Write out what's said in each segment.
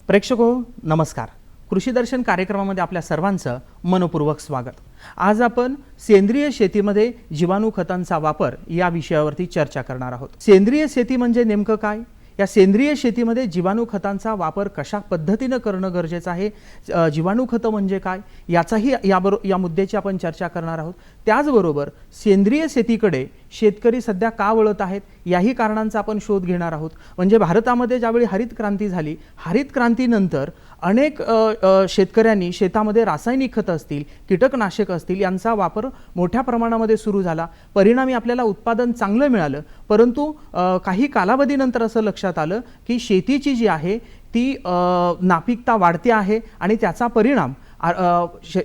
प्रेक्षको नमस्कार. कृषी दर्शन कार्यक्रमामध्ये आपल्या सर्वांचं मनपूर्वक स्वागत. आज आपण सेंद्रिय शेतीमध्ये जीवाणू खतांचा वापर या विषयावरती चर्चा करणार आहोत. सेंद्रिय शेती म्हणजे नेमकं काय, या सेंद्रिय शेतीमध्ये जीवाणू खतांचा वापर कशा पद्धतीने करणं गरजेचं आहे, जीवाणू खतं म्हणजे काय याचाही या मुद्द्याची आपण चर्चा करणार आहोत. त्याचबरोबर सेंद्रिय शेतीकडे शेतकरी सध्या का वळत आहेत याही कारणांचा आपण शोध घेणार आहोत. म्हणजे भारतामध्ये ज्यावेळी हरित क्रांती झाली, हरित क्रांतीनंतर अनेक शेतकऱ्यांनी शेतामध्ये रासायनिक खतं असतील, कीटकनाशक असतील यांचा वापर मोठ्या प्रमाणामध्ये सुरू झाला. परिणामी आपल्याला उत्पादन चांगलं मिळालं, परंतु काही कालावधीनंतर असं लक्षात आलं की शेतीची जी आहे ती नापीकता वाढते आहे आणि त्याचा परिणाम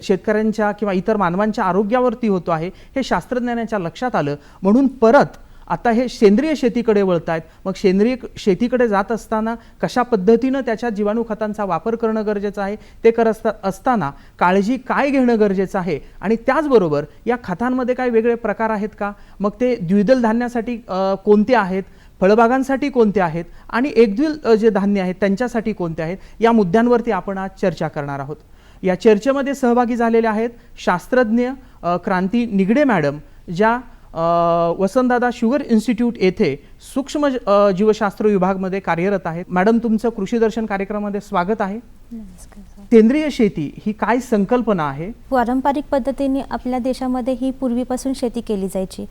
शेतकऱ्यांच्या किंवा इतर मानवांच्या आरोग्यावरती होतो आहे. हे शास्त्रज्ञांच्या लक्षात आलं, म्हणून परत आता हे सेंद्रिय शेतीकडे वळतायत. मग सेंद्रिय शेतीकडे जात असताना कशा पद्धतीनं त्याच्या जीवाणू खतांचा वापर करणं गरजेचं आहे ते करत असताना काळजी काय घेणं गरजेचं आहे, आणि त्याचबरोबर या खतांमध्ये काय वेगळे प्रकार आहेत का, मग ते द्विदल धान्यासाठी कोणते आहेत, फळबागांसाठी कोणते आहेत आणि एकद्विदल जे धान्य आहेत त्यांच्यासाठी कोणते आहेत, या मुद्द्यांवरती आपण आज चर्चा करणार आहोत. या चर्चेमध्ये सहभागी झालेले आहेत शास्त्रज्ञ क्रांती निगडे मॅडम, ज्या वसंतदादा शुगर इन्स्टिट्यूट येथे सूक्ष्म जीवशास्त्र विभागामध्ये कार्यरत आहेत. मॅडम, तुमचं कृषी दर्शन कार्यक्रमामध्ये स्वागत आहे. सेंद्रिय शेती ही काय संकल्पना आहे? पारंपरिक पद्धतीने आपल्या देशामध्ये ही पूर्वीपासून शेती केली जायची.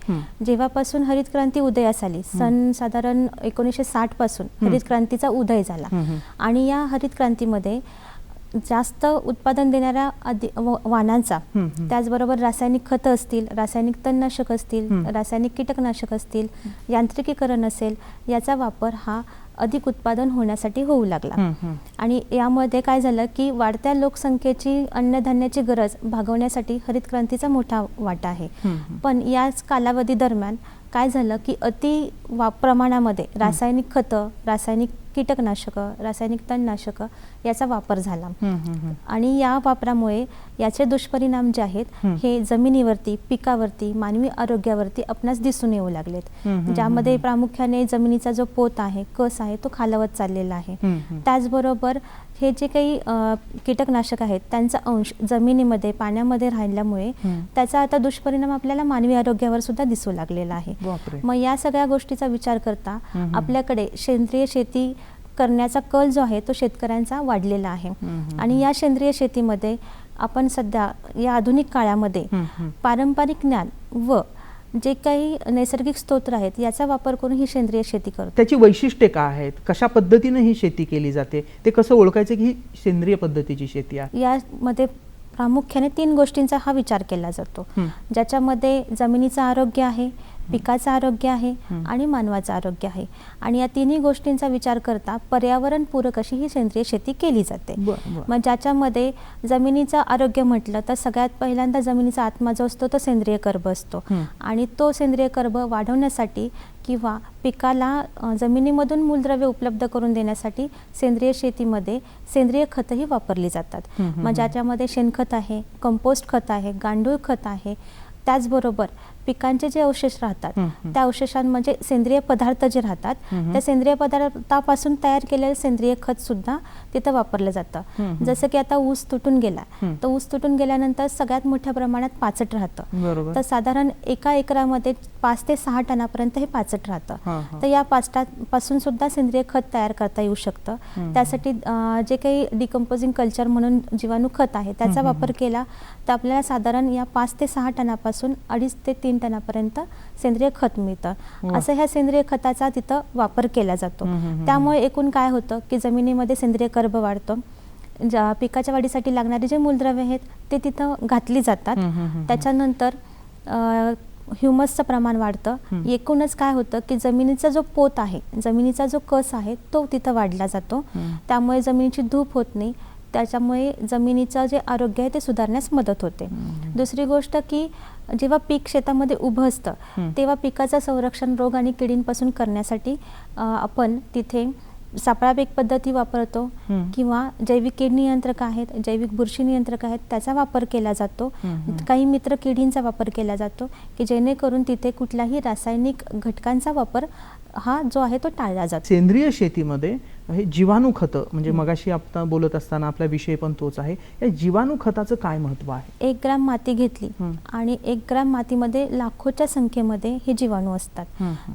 जेव्हापासून हरित क्रांती उदयास आली, सन साधारण 1960 पासून हरित क्रांतीचा उदय झाला आणि या हरित क्रांतीमध्ये जास्त उत्पादन देणाऱ्या वाहनांचा, त्याचबरोबर रासायनिक खतं असतील, रासायनिक तणनाशक असतील, रासायनिक कीटकनाशक असतील, यांत्रिकीकरण असेल, याचा वापर हा अधिक उत्पादन होण्यासाठी होऊ लागला. आणि यामध्ये काय झालं की वाढत्या लोकसंख्येची अन्नधान्याची गरज भागवण्यासाठी हरित क्रांतीचा मोठा वाटा आहे. पण याच कालावधी दरम्यान काय झालं की अति प्रमाणामध्ये रासायनिक खतं, रासायनिक कीटकनाशकं, रासायनिक तणनाशकं याचा वापर झाला आणि या वापरामुळे याचे दुष्परिणाम जे आहेत हे जमिनीवरती, पिकावरती, मानवी आरोग्यावरती आपणास दिसून येऊ लागलेत. ज्यामध्ये प्रामुख्याने जमिनीचा जो पोत आहे, कस आहे, तो खालावत चाललेला आहे. त्याचबरोबर हे जे काही कीटकनाशक आहेत त्यांचा अंश जमिनीमध्ये, पाण्यामध्ये राहिल्यामुळे त्याचा आता दुष्परिणाम आपल्याला मानवी आरोग्यावर सुद्धा दिसू लागलेला आहे. मग या सगळ्या गोष्टीचा विचार करता आपल्याकडे सेंद्रिय शेती करण्याचा कल जो आहे तो शेतकऱ्यांचा वाढलेला आहे. आणि या सेंद्रिय शेतीमध्ये आपण सध्या या आधुनिक काळामध्ये पारंपरिक ज्ञान व जे काही नैसर्गिक स्तोत्र आहेत याचा वापर करून ही सेंद्रिय शेती करतो. त्याची वैशिष्ट्ये काय आहेत, कशा पद्धतीने ही शेती केली जाते, ते कसं ओळखायचं की ही सेंद्रिय पद्धतीची शेती आहे? यामध्ये प्रामुख्याने 3 गोष्टींचा हा विचार केला जातो, ज्याच्यामध्ये जमिनीचं आरोग्य आहे, पिकाचं आरोग्य आहे आणि मानवाचं आरोग्य आहे. आणि या तिन्ही गोष्टींचा विचार करता पर्यावरण पूरक अशी ही सेंद्रिय शेती केली जाते. मग ज्याच्यामध्ये जमिनीचं आरोग्य म्हटलं तर सगळ्यात पहिल्यांदा जमिनीचा आत्मा जो असतो तो सेंद्रिय कर्ब असतो आणि तो सेंद्रिय कर्ब वाढवण्यासाठी किंवा पिकाला जमिनीमधून मूलद्रव्य उपलब्ध करून देण्यासाठी सेंद्रिय शेतीमध्ये सेंद्रिय खतही वापरली जातात. मग ज्याच्यामध्ये शेणखत आहे, कंपोस्ट खत आहे, गांडूळ खत आहे. त्याचबरोबर पिकांचे जे अवशेष राहतात त्या अवशेषांमध्ये सेंद्रिय पदार्थ जे राहतात त्या सेंद्रिय पदार्थापासून तयार केलेलं सेंद्रिय खत सुद्धा तिथं वापरलं जातं. जसं की आता ऊस तुटून गेला तर ऊस तुटून गेल्यानंतर सगळ्यात मोठ्या प्रमाणात पाचट राहतं. तर साधारण एका एकरामध्ये 5 ते 6 टनापर्यंत हे पाचट राहतं. तर या पाचटापासून सुद्धा सेंद्रिय खत तयार करता येऊ शकतं. त्यासाठी जे काही डिकम्पोजिंग कल्चर म्हणून जीवाणू खत आहे त्याचा वापर केला तर आपल्याला साधारण या 5 ते 6 टनापासून 2.5 ते 3 टनापर्यंत सेंद्रिय खत मिळतं. असं ह्या सेंद्रिय खताचा तिथं वापर केला जातो. त्यामुळे एकूण काय होतं की जमिनीमध्ये सेंद्रिय कर्ब वाढतो, पिकाच्या वाढीसाठी लागणारे जे मूलद्रव्य आहेत ते तिथं घातली जातात. त्याच्यानंतर ह्युमसचं प्रमाण वाढतं. एकूणच काय होतं की जमिनीचा जो पोत आहे, जमिनीचा जो कस आहे तो तिथं वाढला जातो. त्यामुळे जमिनीची धूप होत नाही. त्याच्यामुळे जमिनीचं जे आरोग्य आहे ते सुधारण्यास मदत होते. दुसरी गोष्ट की जेव्हा पीक शेतामध्ये उभं असतं तेव्हा पिकाचं संरक्षण रोग आणि किडींपासून करण्यासाठी आपण तिथे सापळा पीक पद्धती वापरतो किंवा जैविक कीड नियंत्रक आहेत, जैविक बुरशी नियंत्रक आहेत, त्याचा वापर केला जातो. काही मित्र किडींचा वापर केला जातो की जेणेकरून तिथे कुठल्याही रासायनिक घटकांचा वापर हा जो आहे तो टाळला जातो. सेंद्रिय शेतीमध्ये हे जीवाणू खतं म्हणजे मगाशी आपण बोलत असताना आपला विषय पण तोच आहे. या जीवाणू खताचं काय महत्त्व आहे? 1 ग्राम माती घेतली आणि 1 ग्राम मातीमध्ये लाखोच्या संख्येमध्ये हे जीवाणू असतात.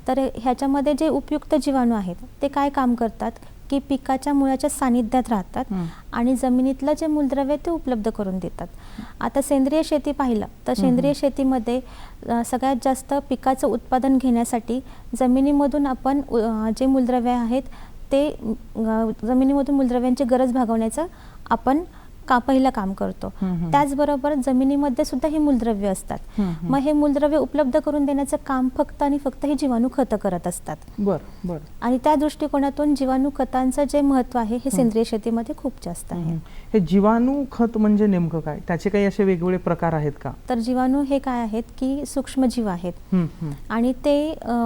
तर ह्याच्यामध्ये जे उपयुक्त जीवाणू आहेत ते काय काम करतात की पिकाच्या मुळाच्या सानिध्यात राहतात आणि जमिनीतलं जे मूलद्रव्य ते उपलब्ध करून देतात. आता सेंद्रिय शेती पाहिलं तर सेंद्रिय शेतीमध्ये सगळ्यात जास्त पिकाचं उत्पादन घेण्यासाठी जमिनीमधून आपण जे मूलद्रव्य आहेत ते जमिनीमधून मूलद्रव्यांची गरज भागवण्याचं आपण पहिलं काम करतो. त्याचबरोबर जमिनीमध्ये सुद्धा हे मूलद्रव्य असतात. मग हे मूलद्रव्य उपलब्ध करून देण्याचं काम फक्त आणि फक्त हे जीवाणू खतं करत असतात. बरं. आणि त्या दृष्टिकोनातून जीवाणू खतांचं जे महत्त्व आहे हे सेंद्रिय शेतीमध्ये खूप जास्त आहे. हे जीवाणू खत म्हणजे नेमकं काय? त्याचे काही असे वेगवेगळे प्रकार आहेत का? तर जीवाणू हे काय आहेत की सूक्ष्मजीव आहेत आणि ते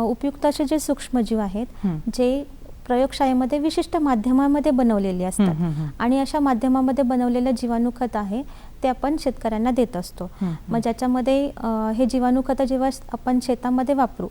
उपयुक्त असे जे सूक्ष्मजीव आहेत जे प्रयोगशाळेमध्ये विशिष्ट माध्यमामध्ये बनवलेले असतात आणि अशा माध्यमामध्ये बनवलेलं जीवाणू खत आहे ते आपण शेतकऱ्यांना देत असतो. मग ज्याच्यामध्ये हे जीवाणू खत जेव्हा आपण शेतामध्ये वापरू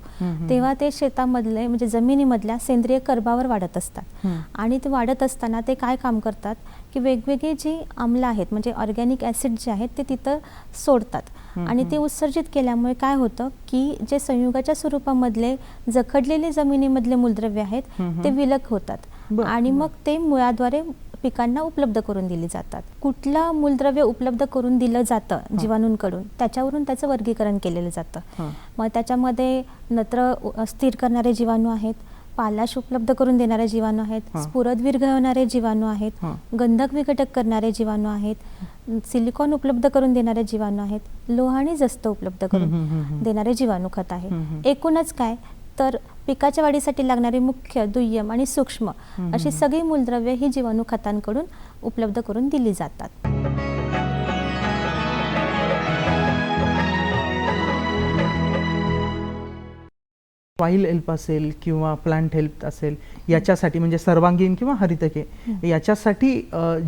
तेव्हा ते शेतामधले म्हणजे जमिनीमधल्या सेंद्रिय कर्बावर वाढत असतात आणि ते वाढत असताना ते काय काम करतात की वेगवेगळी जी आम्ल आहेत म्हणजे ऑर्गॅनिक ॲसिड जे आहेत ते तिथं सोडतात आणि ते उत्सर्जित केल्यामुळे काय होतं की जे संयुगाच्या स्वरूपामधले जखडलेले जमिनीमधले मूलद्रव्य आहेत ते विलग होतात आणि मग ते मुळाद्वारे पिकांना उपलब्ध करून दिली जातात. कुठलं मूलद्रव्य उपलब्ध करून दिलं जातं जीवाणूंकडून त्याच्यावरून त्याचं वर्गीकरण केलेलं जातं. मग त्याच्यामध्ये नत्र स्थिर करणारे जीवाणू आहेत, पालाश उपलब्ध करून देणारे जीवाणू आहेत, स्फुरद विरघळवणारे जीवाणू आहेत, गंधक विघटक करणारे जीवाणू आहेत, सिलिकॉन उपलब्ध करून देणारे जीवाणू आहेत, लोह आणि जस्त उपलब्ध करून देणारे जीवाणू खत आहे. एकूणच काय तर पिकाच्या वाढीसाठी लागणारी मुख्य, दुय्यम आणि सूक्ष्म अशी सगळी मूलद्रव्ये ही जीवाणू खतांकडून उपलब्ध करून दिली जातात. सॉइल हेल्प असेल किंवा प्लांट हेल्प असेल याच्यासाठी म्हणजे सर्वांगीण किंवा हरितके याच्यासाठी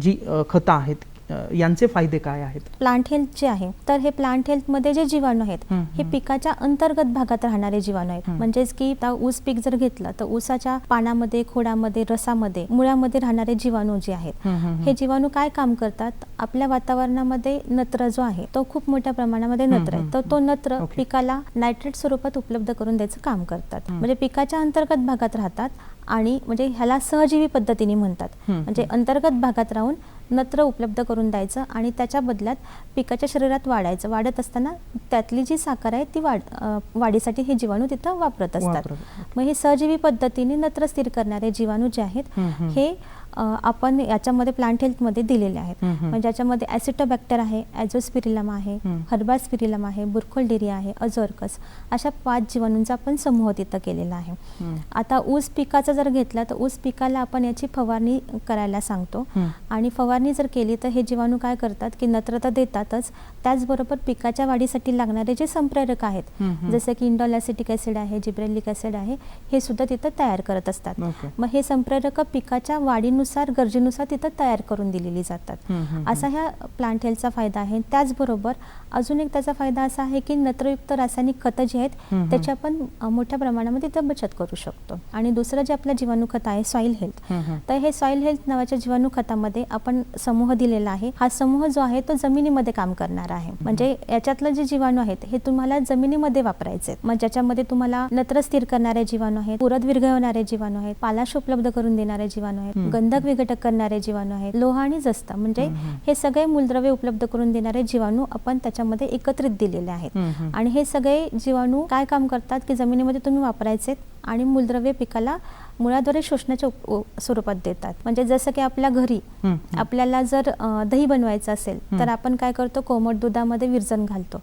जी खतं आहेत यांचे फायदे काय आहेत? प्लांट हेल्थ जे आहे तर हे प्लांट हेल्थमध्ये जे जीवाणू आहेत हे पिकाच्या अंतर्गत भागात राहणारे जीवाणू आहेत. म्हणजेच की आता ऊस पीक जर घेतलं तर ऊसाच्या पानामध्ये, खोडामध्ये, रसामध्ये, मुळामध्ये राहणारे जीवाणू जे आहेत हे जीवाणू काय काम करतात? आपल्या वातावरणामध्ये नत्र जो आहे तो खूप मोठ्या प्रमाणामध्ये नत्र आहे तर तो नत्र पिकाला नायट्रेट स्वरूपात उपलब्ध करून द्यायचं काम करतात. म्हणजे पिकाच्या अंतर्गत भागात राहतात आणि म्हणजे ह्याला सहजीवी पद्धतीने म्हणतात. म्हणजे अंतर्गत भागात राहून नत्र उपलब्ध करून द्यायचं आणि त्याच्या बदल्यात पिकाच्या शरीरात वाढायचं. वाढत असताना त्यातली जी साखर आहे ती वाढीसाठी हे जीवाणू तिथं वापरत असतात. मग हे सहजीवी पद्धतीने नत्र स्थिर करणारे जीवाणू जे आहेत हे आपण याच्यामध्ये प्लांट हेल्थमध्ये दिलेले आहेत. म्हणजे याच्यामध्ये ॲसिटोबॅक्टर आहे, ॲझोस्पिरिलम आहे, हर्बास्पिरिलम आहे, बुरखोल्डेरिया आहे, अझोरकस अशा 5 जीवाणूंचा आपण समूह तिथं केलेला आहे. आता ऊस पिकाचं जर घेतलं तर ऊस पिकाला आपण याची फवारणी करायला सांगतो आणि फवारणी जर केली तर हे जीवाणू काय करतात की नत्र तर देतातच, त्याचबरोबर पिकाच्या वाढीसाठी लागणारे जे संप्रेरक आहेत जसे की इंडॉल ॲसिटिक ॲसिड आहे, जिब्रेलिक ॲसिड आहे हे सुद्धा तिथं तयार करत असतात. मग हे संप्रेरक पिकाच्या वाढीनुसार, गरजेनुसार तिथं तयार करून दिलेली जातात. असा ह्या प्लांट हेल्थचा फायदा आहे. त्याचबरोबर अजून एक त्याचा फायदा असा आहे की नत्रयुक्त रासायनिक खतं जी आहेत त्याची आपण मोठ्या प्रमाणामध्ये तिथं बचत करू शकतो. आणि दुसरं जे आपलं जीवाणू खत आहे सॉइल हेल्थ, तर हे सॉइल हेल्थ नावाच्या जीवाणू खतामध्ये आपण समूह दिलेला आहे. हा समूह जो आहे तो जमिनीमध्ये काम करणार आहे. म्हणजे याच्यातलं जे जीवाणू आहेत हे तुम्हाला जमिनीमध्ये वापरायचे. मग ज्याच्यामध्ये तुम्हाला नत्र स्थिर करणारे जीवाणू आहेत, पुरद विरघळवणारे जीवाणू आहेत, पालाश उपलब्ध करून देणारे जीवाणू आहेत, गंधक विघटक करणारे जीवाणू आहेत, लोह आणि जस्त, म्हणजे हे सगळे मूलद्रव्य उपलब्ध करून देणारे जीवाणू आपण त्याच्यामध्ये एकत्रित दिलेले आहेत. आणि हे सगळे जीवाणू काय काम करतात की जमिनीमध्ये तुम्ही वापरायचे आणि मूलद्रव्य पिकाला मुळाद्वारे शोषण्याच्या स्वरूपात देतात. म्हणजे जसं की आपल्या घरी आपल्याला जर दही बनवायचं असेल तर आपण काय करतो, कोमट दुधामध्ये विरजण घालतो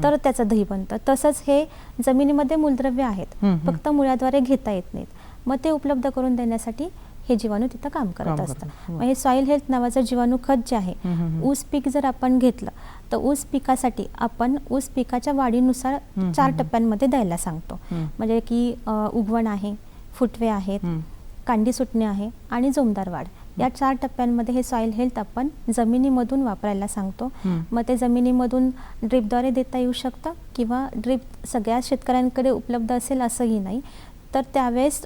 तर त्याचं दही बनतं. तसंच हे जमिनीमध्ये मूलद्रव्य आहेत, फक्त मुळाद्वारे घेता येत नाहीत. मग ते उपलब्ध करून देण्यासाठी हे जीवाणू तिथं काम करत असतात. मग हे सॉइल हेल्थ नावाचं जीवाणू खत जे आहे, ऊस पीक जर आपण घेतलं तर ऊस पिकासाठी आपण ऊस पिकाच्या वाढीनुसार 4 टप्प्यांमध्ये द्यायला सांगतो. म्हणजे की उगवण आहे, फुटवे आहेत, कांडी सुटणे आहे आणि जोमदार वाढ. या 4 टप्प्यांमध्ये हे सॉइल हेल्थ आपण जमिनीमधून वापरायला सांगतो. मग ते जमिनीमधून ड्रीपद्वारे देता येऊ शकतं किंवा ड्रीप सगळ्या शेतकऱ्यांकडे उपलब्ध असेल असंही नाही. तर त्यावेळेस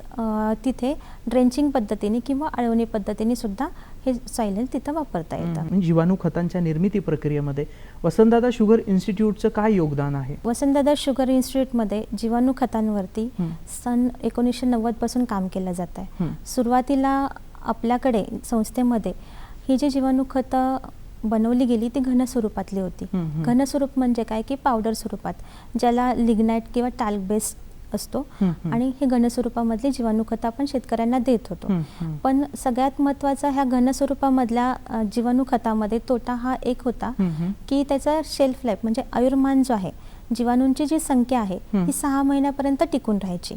तिथे ड्रेंचिंग पद्धतीने किंवा आळवणी पद्धतीने सुद्धा हे सॉइल हेल्थ तिथं वापरता येतं. जीवाणू खतांच्या निर्मिती प्रक्रियेमध्ये वसंतदादा शुगर इन्स्टिट्यूटचं काय योगदान आहे? वसंतदादा शुगर इन्स्टिट्यूटमध्ये जीवाणू खतांवरती सन 1990 पासून काम केलं जात आहे. सुरुवातीला आपल्याकडे संस्थेमध्ये ही जी जीवाणू खतं बनवली गेली ती घन स्वरूपातली होती. घन स्वरूप म्हणजे काय की पावडर स्वरूपात, ज्याला लिग्नाइट किंवा टॅल्क बेस असतो. आणि हे घन स्वरूपामधली जीवाणू खतं आपण शेतकऱ्यांना देत होतो. पण सगळ्यात महत्त्वाचा ह्या घन स्वरूपामधल्या जीवाणू खतामध्ये तोटा हा एक होता की त्याचा शेल्फ लाईफ म्हणजे आयुर्मान जो आहे, जीवाणूंची जी संख्या आहे ही 6 महिन्यापर्यंत टिकून राहायची.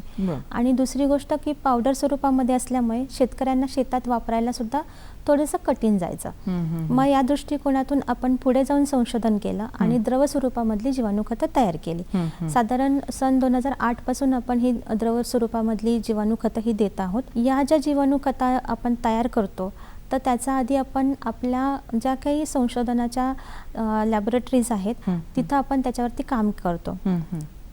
आणि दुसरी गोष्ट की पावडर स्वरूपामध्ये असल्यामुळे शेतकऱ्यांना शेतात वापरायला सुद्धा थोडंसं कठीण जायचं. मग या दृष्टिकोनातून आपण पुढे जाऊन संशोधन केलं आणि द्रव स्वरूपामधली जीवाणू खतं तयार केली. साधारण सन 2008 पासून आपण ही द्रव स्वरूपामधली जीवाणू खतं ही देत आहोत. या ज्या जीवाणू खतं आपण तयार करतो तर त्याचा आधी आपण आपल्या ज्या काही संशोधनाच्या लॅबोरेटरीज आहेत तिथं आपण त्याच्यावरती काम करतो.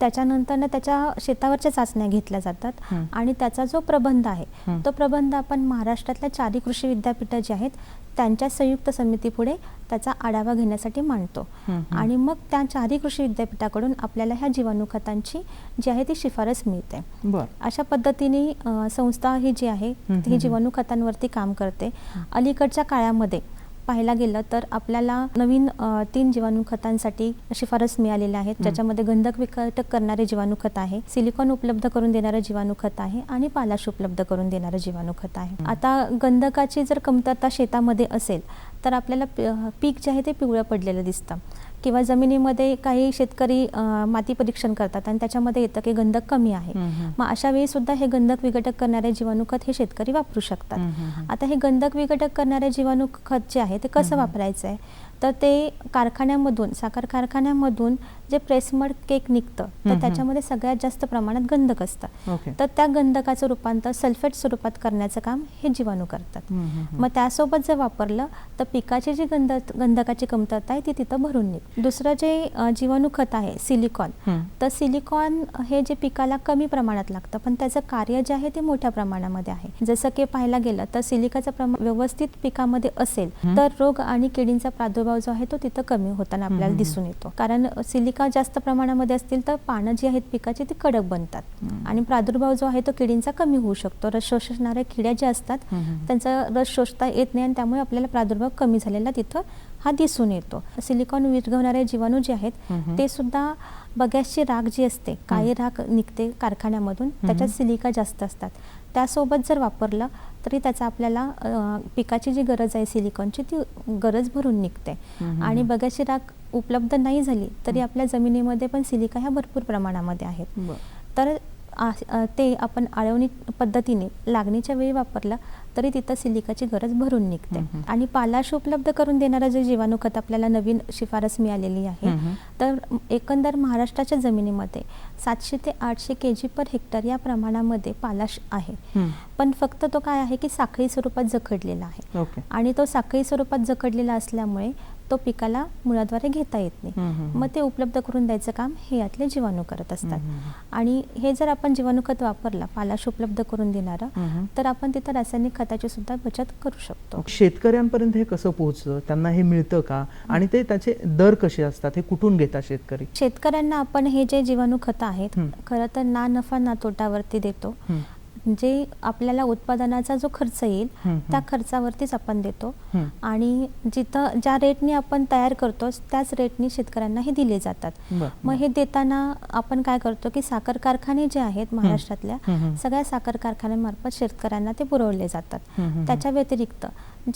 त्याच्यानंतर त्याच्या शेतावरच्या चाचण्या घेतल्या जातात आणि त्याचा जो प्रबंध आहे तो प्रबंध आपण महाराष्ट्रातल्या 4 कृषी विद्यापीठं जी आहेत त्यांच्या संयुक्त समितीपुढे त्याचा आढावा घेण्यासाठी मांडतो. आणि मग त्या 4 कृषी विद्यापीठाकडून आपल्याला ह्या जीवाणू खतांची जी आहे ती शिफारस मिळते. अशा पद्धतीने संस्था ही जी आहे ही जीवाणू खतांवरती काम करते. अलीकडच्या काळामध्ये पाहायला गेलं तर आपल्याला नवीन 3 जीवाणू खतांसाठी शिफारस मिळालेल्या आहेत, ज्याच्यामध्ये गंधक विघटक करणारे जीवाणू खत आहे, सिलिकॉन उपलब्ध करून देणारं जीवाणू खत आहे आणि पालाश उपलब्ध करून देणारं जीवाणू खत आहे. आता गंधकाची जर कमतरता शेतामध्ये असेल तर आपल्याला पीक जे आहे ते पिवळं पडलेलं दिसतं किंवा जमिनीमध्ये काही शेतकरी माती परीक्षण करतात आणि त्याच्यामध्ये येतं की गंधक कमी आहे. मग अशा वेळी सुद्धा हे गंधक विघटक करणारे जीवाणू खत हे शेतकरी वापरू शकतात. आता हे गंधक विघटक करणारे जीवाणू खत जे आहे ते कसं वापरायचं आहे तर ते कारखान्यामधून, साखर कारखान्यामधून जे प्रेसमड केक निघतं तर त्याच्यामध्ये सगळ्यात जास्त प्रमाणात गंधक असतं. तर त्या गंधकाचं रूपांतर सल्फेट स्वरूपात करण्याचं काम हे जीवाणू करतात. मग त्यासोबत जर वापरलं तर पिकाची जी गंधकाची कमतरता आहे ती तिथं भरून निघते. दुसरं जे जीवाणू खत आहे सिलिकॉन, तर सिलिकॉन हे जे पिकाला कमी प्रमाणात लागतं पण त्याचं कार्य जे आहे ते मोठ्या प्रमाणामध्ये आहे. जसं की पाहायला गेलं तर सिलिकाचं प्रमाण व्यवस्थित पिकामध्ये असेल तर रोग आणि किडींचा प्रादुर्भाव जो आहे तो तिथं कमी होताना आपल्याला दिसून येतो. कारण सिलिका जास्त प्रमाणामध्ये असतील तर पानं जी आहेत पिकाची ती कडक बनतात आणि प्रादुर्भाव जो आहे तो किडींचा कमी होऊ शकतो. रस शोषणाऱ्या किड्या ज्या असतात त्यांचा रस शोषता येत नाही आणि त्यामुळे आपल्याला प्रादुर्भाव कमी झालेला तिथं हा दिसून येतो. सिलिकॉन विरघळणारे जीवाणू जे आहेत ते सुद्धा बगॅसची राख जी असते, काळी राख निघते कारखान्यामधून, त्याच्यात सिलिका जास्त असतात. त्यासोबत जर वापरलं तरी त्याचा आपल्याला पिकाची जी गरज आहे सिलिकॉनची ती गरज भरून निघते. आणि बगॅसची राख उपलब्ध नाही झाली तरी आपल्या जमिनीमध्ये पण सिलिका ह्या भरपूर प्रमाणामध्ये आहेत. तर ते आपण आळवणी पद्धतीने लागणीच्या वेळी वापरलं तरी तिथं सिलिकाची गरज भरून निघते. आणि पालाश उपलब्ध करून देणारं जे जीवाणू खत आपल्याला नवीन शिफारस मिळालेली आहे तर एकंदर महाराष्ट्राच्या जमिनीमध्ये 700 ते 800 kg पर हेक्टर या प्रमाणामध्ये पालाश आहे. पण फक्त तो काय आहे की साखळी स्वरूपात जखडलेला आहे आणि तो साखळी स्वरूपात जखडलेला असल्यामुळे तो पिकाला मुळाद्वारे घेता येत नाही. मग ते उपलब्ध करून द्यायचं काम हे यातले जीवाणू करत असतात. आणि हे जर आपण जीवाणू खत वापरला पालाश उपलब्ध करून देणारं तर आपण तिथं रासायनिक खताची सुद्धा बचत करू शकतो. शेतकऱ्यांपर्यंत हे कसं पोहोचतं, त्यांना हे मिळतं का आणि ते त्याचे दर कसे असतात, हे कुठून घेतात शेतकरी? शेतकऱ्यांना आपण हे जे जीवाणू खत आहेत खरं तर ना नफा ना तोटावरती देतो. जे आपल्याला उत्पादनाचा जो खर्च येईल हम्म. त्या खर्चावरतीच आपण देतो हम्म. आणि जिथं ज्या रेटनी आपण तयार करतो त्याच रेटनी शेतकऱ्यांना हे दिले जातात. बरं, मग हे देताना आपण काय करतो की साखर कारखाने जे आहेत महाराष्ट्रातल्या हम्म. सगळ्या साखर कारखान्यांमार्फत शेतकऱ्यांना ते पुरवले जातात. हम्म. त्याच्या व्यतिरिक्त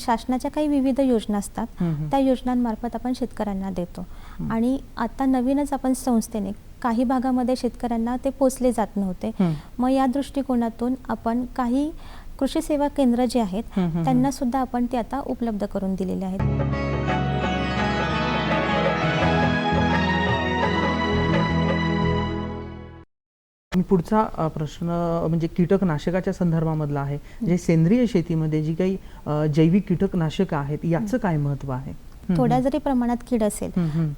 शासनाच्या काही विविध योजना असतात हम्म. त्या योजनांमार्फत आपण शेतकऱ्यांना देतो. आणि आता नवीनच आपण संस्थेने काही भागामध्ये शेतकऱ्यांना ते पोचले जात नव्हते. मग या दृष्टिकोनातून आपण काही कृषी सेवा केंद्र जे आहेत त्यांना सुद्धा आपण ते आता उपलब्ध करून दिलेले आहेत. आणि पुढचा प्रश्न म्हणजे कीटकनाशकाच्या संदर्भामधला आहे. जे सेंद्रिय शेतीमध्ये जी काही जैविक कीटकनाशक आहेत याचं काय महत्त्व आहे? थोड्या जरी प्रमाणात कीड असेल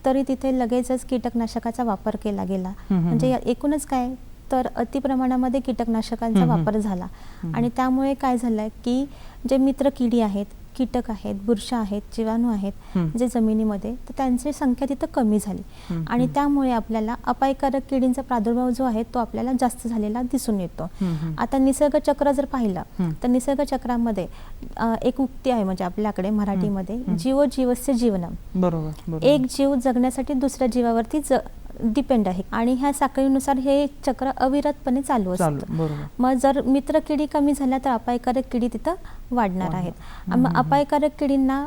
तरी तिथे लगेचच कीटकनाशकाचा वापर केला गेला. म्हणजे एकूणच काय तर अति प्रमाणामध्ये कीटकनाशकांचा वापर झाला आणि त्यामुळे काय झालं की जे मित्र किडी आहेत, कीटक आहेत, बुरशा आहेत, जीवाणू आहेत जे जमिनीमध्ये, तर त्यांची संख्या तिथं कमी झाली आणि त्यामुळे आपल्याला अपायकारक किडींचा प्रादुर्भाव जो आहे तो आपल्याला जास्त झालेला दिसून येतो. आता निसर्ग चक्र जर पाहिलं तर निसर्ग चक्रामध्ये एक उक्ती आहे म्हणजे आपल्याकडे मराठीमध्ये, जीवो जीवस्य जीवनम. बरोबर. एक जीव जगण्यासाठी दुसऱ्या जीवावरती डिपेंड आहे आणि ह्या साखळीनुसार हे चक्र अविरतपणे चालू असतं. मग जर मित्र किडी कमी झाल्या तर अपायकारक किडी तिथं वाढणार आहेत. मग अपायकारक किडींना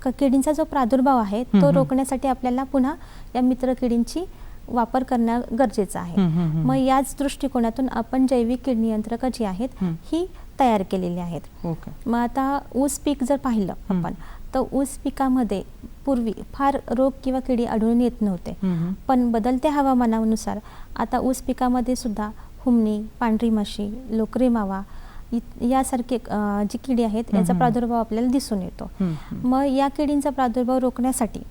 किडींचा जो प्रादुर्भाव आहे तो रोखण्यासाठी आपल्याला पुन्हा या मित्र किडींची वापर करणं गरजेचं आहे. मग याच दृष्टिकोनातून आपण जैविक कीड नियंत्रक जी आहेत ही तयार केलेली आहेत. मग आता ऊस पीक जर पाहिलं आपण तर ऊस पिकामध्ये पूर्वी फार रोग किंवा किडी आढळून येत नव्हते. पण बदलत्या हवामानानुसार आता ऊस पिकामध्ये सुद्धा हुमणी, पांढरी माशी, लोकरी मावा यासारखे जी किडी आहेत याचा प्रादुर्भाव आपल्याला दिसून येतो. मग या किडींचा प्रादुर्भाव रोखण्यासाठी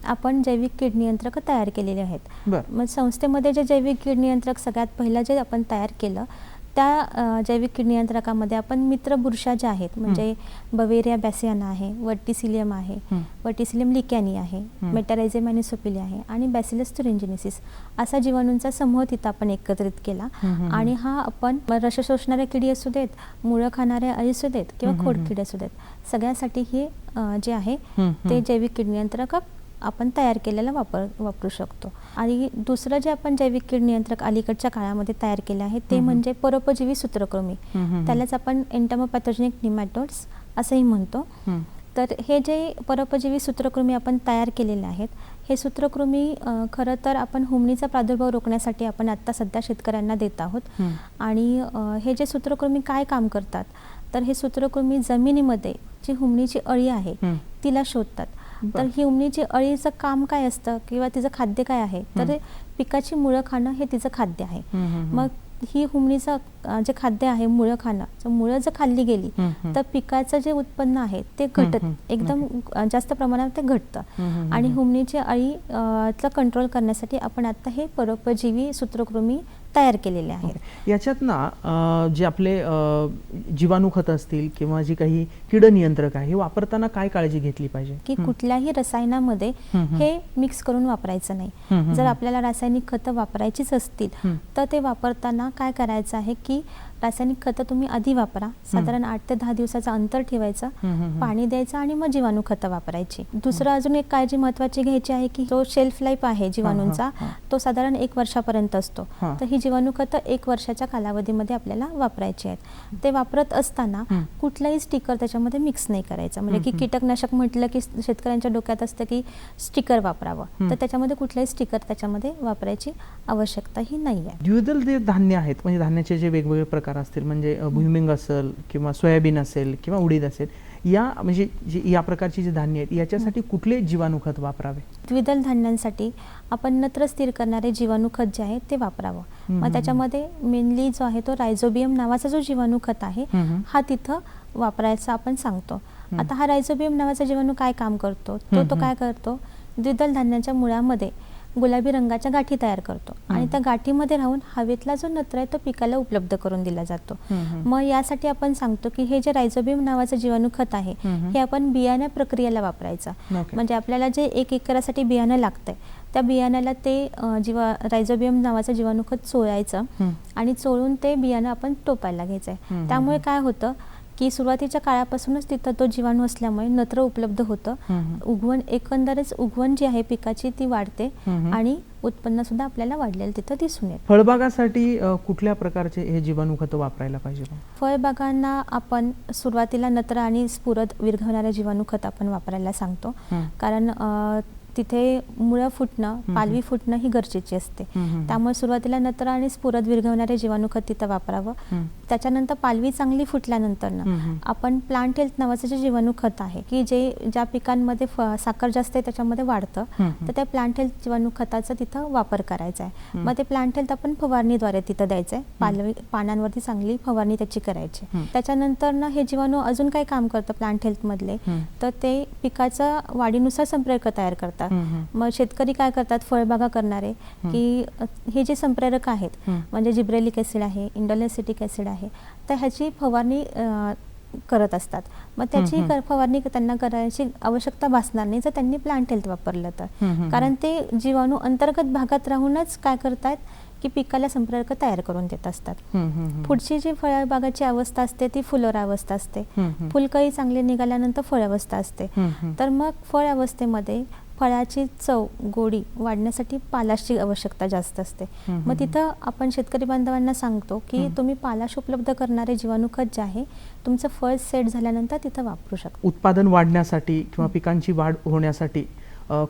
आपण जैविक कीड नियंत्रक तयार केलेले आहेत. मग संस्थेमध्ये जे जैविक कीड नियंत्रक सगळ्यात पहिलं जे आपण तयार केलं त्या जैविक कीड नियंत्रकामध्ये आपण मित्र बुरशा ज्या आहेत म्हणजे बवेरिया बॅसियाना आहे, वर्टिसिलियम आहे, वर्टिसिलियम लिकॅनी आहे, मेटारायझेम अॅनिसोपिली आहे आणि बॅसिलस thuringiensis असा जीवाणूंचा समूह तिथं आपण एकत्रित केला. आणि हा आपण रस शोषणाऱ्या किडी असू देत, मुळं खाणाऱ्या अळी असू देत किंवा खोडकिडी असू देत, सगळ्यासाठी हे जे आहे ते जैविक कीड नियंत्रक आपण तयार केलेला वापरू शकतो. आणि दुसरं जे आपण जैविक कीड नियंत्रक अलीकडच्या काळामध्ये तयार केले आहे ते म्हणजे परोपजीवी सूत्रकृमी. त्यालाच आपण एंटमोपॅथोजेनिक निमॅटोड्स असंही म्हणतो. तर हे जे परोपजीवी सूत्रकृमी आपण तयार केलेले आहेत हे सूत्रकृमी खरं तर आपण हुमणीचा प्रादुर्भाव रोखण्यासाठी आपण आत्ता सध्या शेतकऱ्यांना देत आहोत. आणि हे जे सूत्रकृमी काय काम करतात तर हे सूत्रकृमी जमिनीमध्ये जी हुमणीची अळी आहे तिला शोधतात. तर ही हुमणीची अळीचं काम काय असतं किंवा तिचं खाद्य काय आहे तर पिकाची मुळं खाणं हे तिचं खाद्य आहे. मग ही हुमणीचं जे खाद्य आहे मुळं खाणं, मुळं जर खाल्ली गेली तर पिकाचं जे उत्पन्न आहे ते एकदम जास्त प्रमाणात ते घटतं. आणि हुमणीची अळीचा कंट्रोल करण्यासाठी आपण आता हे परोपजीवी सूत्रकृमी तयार केलेले आहेत. याच्यात ना जे आपले जीवाणू खत असतील किंवा जी काही कीड नियंत्रक आहे हे वापरताना काय काळजी घेतली पाहिजे? की कुठल्याही रसायनामध्ये हे मिक्स करून वापरायचं नाही. जर आपल्याला रासायनिक खतं वापरायचीच असतील तर ते वापरताना काय करायचं आहे की रासायनिक खतं तुम्ही आधी वापरा, साधारण 8 ते 10 दिवसाचं अंतर ठेवायचं, पाणी द्यायचं आणि मग जीवाणू खतं वापरायची. दुसरं अजून एक काळजी महत्त्वाची घ्यायची आहे की जो शेल्फ लाईफ आहे जीवाणूंचा तो साधारण 1 वर्षापर्यंत असतो. तर ही जीवाणू खतं 1 वर्षाच्या कालावधीमध्ये आपल्याला वापरायची आहेत. ते वापरत असताना कुठलाही स्टिकर त्याच्यामध्ये मिक्स नाही करायचं. म्हणजे की कीटकनाशक म्हटलं की शेतकऱ्यांच्या डोक्यात असतं की स्टिकर वापरावं, तर त्याच्यामध्ये कुठलाही स्टिकर त्याच्यामध्ये वापरायची आवश्यकताही नाही आहे. द्विदल जे धान्य आहेत म्हणजे धान्याचे जे वेगवेगळे प्रकार असतील म्हणजे भुईमुग असेल किंवा सोयाबीन असेल किंवा उडीद असेल, या म्हणजे या प्रकारची जी धान्य आहेत याच्यासाठी कुठले जीवाणू खत वापरावे? द्विदल धान्यांसाठी आपण नत्र स्थिर करणारे जीवाणू खत जे आहे ते वापरावं. मग त्याच्यामध्ये मेनली जो आहे तो रायझोबियम नावाचा जो जीवाणू खत आहे हा तिथं वापरायचा आपण सांगतो. आता हा रायझोबियम नावाचा जीवाणू काय काम करतो तो काय करतो, द्विदल धान्याच्या मुळामध्ये गुलाबी रंगाच्या गाठी तयार करतो आणि त्या गाठीमध्ये राहून हवेतला जो नत्र आहे तो पिकाला उपलब्ध करून दिला जातो. मग यासाठी आपण सांगतो की हे जे रायझोबियम नावाचं जीवाणू खत आहे हे आपण बियाण्या प्रक्रियेला वापरायचं. म्हणजे आपल्याला जे 1 एकरासाठी बियाणं लागतंय त्या बियाण्याला ते रायझोबियम नावाचं जीवाणू खत चोळायचं आणि चोळून ते बियाणं आपण टोपायला घ्यायचंय. त्यामुळे काय होतं की सुरुवातीच्या काळापासूनच तिथं तो जीवाणू असल्यामुळे नत्र उपलब्ध होतं. एकंदरच उगवण जी आहे पिकाची ती वाढते आणि उत्पन्न सुद्धा आपल्याला वाढलेलं तिथं दिसून येतं. फळबागासाठी कुठल्या प्रकारचे हे जीवाणू खत वापरायला पाहिजे? फळबागांना आपण सुरुवातीला नत्र आणि स्फुरद विरघळणारे जीवाणू खत आपण वापरायला सांगतो. कारण तिथे मुळं फुटणं, पालवी फुटणं ही गरजेची असते. त्यामुळे सुरुवातीला नत्र आणि स्फुरद विरघळणारे जीवाणू खत तिथं वापरावं. त्याच्यानंतर पालवी चांगली फुटल्यानंतर आपण प्लांट हेल्थ नावाचं जे जीवाणू खत आहे की ज्या पिकांमध्ये साखर जास्त आहे त्याच्यामध्ये वाढतं तर त्या प्लांट हेल्थ जीवाणू खताचा तिथं वापर करायचा आहे. मग ते प्लांट हेल्थ आपण फवारणीद्वारे तिथं द्यायचं आहे. पानांवरती चांगली फवारणी त्याची करायची. त्याच्यानंतर ना हे जीवाणू अजून काय काम करतं प्लांट हेल्थ मधले तर ते पिकाचा वाढीनुसार संप्रेरक तयार करतात. मग शेतकरी काय करतात फळबागा करणारे की हे जे संप्रेरक आहेत म्हणजे जिब्रेलिक ऍसिड आहे, इंडोलेसिटिक ऍसिड आहे तर ह्याची फवारणी करत असतात. मग त्याची फवारणी त्यांना करायची आवश्यकता भासणार नाही जर त्यांनी प्लांट हेल्थ वापरलं तर. कारण ते जीवाणू अंतर्गत भागात राहूनच काय करतात की पिकाला संप्रेरक तयार करून देत असतात. पुढची जी फळबागाची अवस्था असते ती फुलोरा अवस्था असते. फुलकळी चांगली निघाल्यानंतर फळ अवस्था असते. तर मग फळ अवस्थेमध्ये फळाची चव गोडी वाढण्यासाठी पालाशची आवश्यकता जास्त असते. मग तिथं आपण शेतकरी बांधवांना सांगतो की तुम्ही पालाश उपलब्ध करणारे जीवाणू खत जे आहे तुमचं फळ सेट झाल्यानंतर तिथं वापरू शकता. उत्पादन वाढण्यासाठी किंवा पिकांची वाढ होण्यासाठी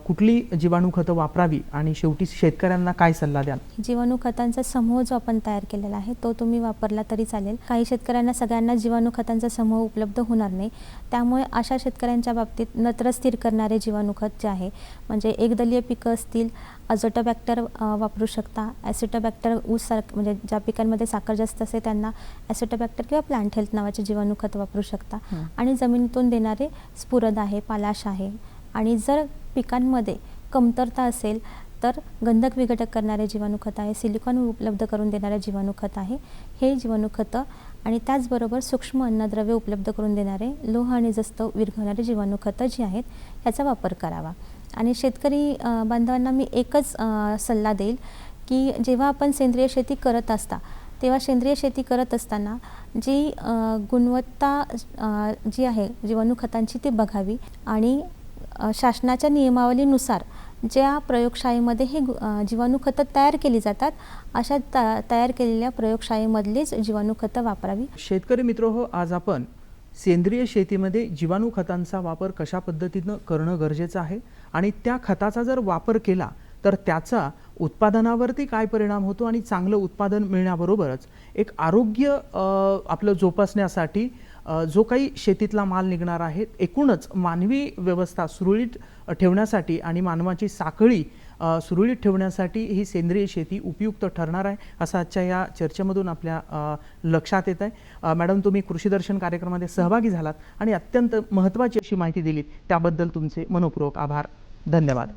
कुठली जीवाणू खतं वापरावी आणि शेवटी शेतकऱ्यांना काय सल्ला द्याल? जीवाणू खतांचा समूह जो आपण तयार केलेला आहे तो तुम्ही वापरला तरी चालेल. काही शेतकऱ्यांना सगळ्यांना जीवाणू खतांचा समूह उपलब्ध होणार नाही. त्यामुळे अशा शेतकऱ्यांच्या बाबतीत नत्र स्थिर करणारे जीवाणू खत जे आहे म्हणजे एकदलीय पिकं असतील अझोटोबॅक्टर वापरू शकता. ॲसिटोबॅक्टर ऊस म्हणजे ज्या पिकांमध्ये साखर जास्त असते त्यांना ॲसिटोबॅक्टर किंवा प्लांट हेल्थ नावाचे जीवाणू खत वापरू शकता. आणि जमिनीतून देणारे स्फुरद आहे, पालाश आहे. आणि जर पिकांमध्ये कमतरता असेल तर गंधक विघटक करणारे जीवाणू खत आहे, सिलिकॉन उपलब्ध करून देणारे जीवाणू खत आहे. हे जीवाणू खतं आणि त्याचबरोबर सूक्ष्म अन्नद्रव्य उपलब्ध करून देणारे लोह आणि जस्त विरघळणारे जीवाणू खतं जी आहेत ह्याचा वापर करावा. आणि शेतकरी बांधवांना मी एकच सल्ला देईल की जेव्हा आपण सेंद्रिय शेती करत असता तेव्हा सेंद्रिय शेती करत असताना जी गुणवत्ता जी आहे जीवाणू खतांची ती बघावी आणि शासनाच्या नियमावलीनुसार ज्या प्रयोगशाळेमध्ये हे जीवाणू खतं तयार केली जातात अशा तयार केलेल्या प्रयोगशाळेमधलीच जीवाणू खतं वापरावी. शेतकरी मित्रहो, आज आपण सेंद्रिय शेतीमध्ये जीवाणू खतांचा वापर कशा पद्धतीनं करणं गरजेचं आहे आणि त्या खताचा जर वापर केला तर त्याचा उत्पादनावरती काय परिणाम होतो आणि चांगलं उत्पादन मिळण्याबरोबरच एक आरोग्य आपलं जोपासण्यासाठी जो काही शेतीतला माल निघणार आहे एकूणच मानवी व्यवस्था सुरळीत ठेवण्यासाठी आणि मानवाची साखळी सुरळीत ठेवण्यासाठी ही सेंद्रिय शेती उपयुक्त ठरणार आहे असं आजच्या या चर्चेमधून आपल्या लक्षात येत आहे. मॅडम, तुम्ही कृषीदर्शन कार्यक्रमामध्ये सहभागी झालात आणि अत्यंत महत्त्वाची अशी माहिती दिलीत त्याबद्दल तुमचे मनपूर्वक आभार. धन्यवाद.